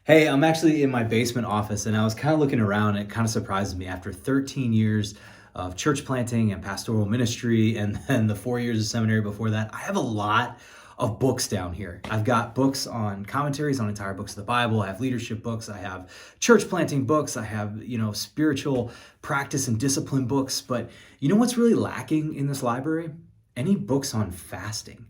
Hey, I'm actually in my basement office and I was kind of looking around and it kind of surprises me after 13 years of church planting and pastoral ministry and then the 4 years of seminary before that. I have a lot of books down here. I've got books on commentaries on entire books of the Bible. I have leadership books. I have church planting books. I have, spiritual practice and discipline books. But you know what's really lacking in this library? Any books on fasting.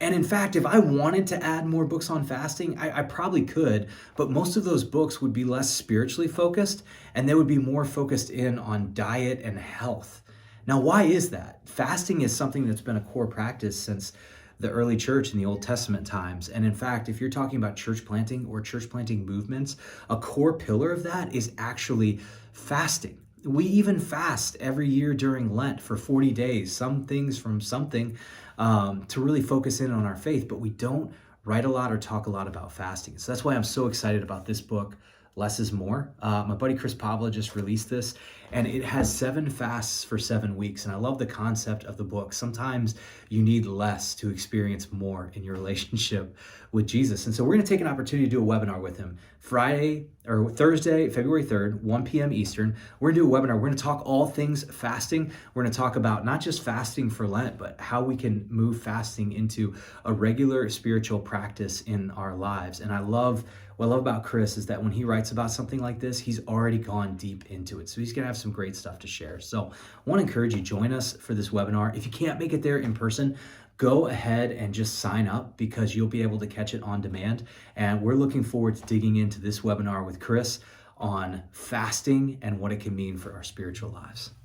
And in fact, if I wanted to add more books on fasting, I probably could, but most of those books would be less spiritually focused and they would be more focused in on diet and health. Now, why is that? Fasting is something that's been a core practice since the early church in the Old Testament times. And in fact, if you're talking about church planting or church planting movements, a core pillar of that is actually fasting. We even fast every year during Lent for 40 days, some things from something to really focus in on our faith, but we don't write a lot or talk a lot about fasting. So that's why I'm so excited about this book, Less is More. My buddy Chris Paavola just released this, and it has 7 fasts for 7 weeks. And I love the concept of the book. Sometimes you need less to experience more in your relationship with Jesus. And so we're going to take an opportunity to do a webinar with him Thursday, February 3rd, 1 p.m. Eastern. We're going to do a webinar. We're going to talk all things fasting. We're going to talk about not just fasting for Lent, but how we can move fasting into a regular spiritual practice in our lives. And what I love about Chris is that when he writes about something like this, he's already gone deep into it. So he's going to have some great stuff to share. So I want to encourage you, join us for this webinar. If you can't make it there in person, go ahead and just sign up because you'll be able to catch it on demand. And we're looking forward to digging into this webinar with Chris on fasting and what it can mean for our spiritual lives.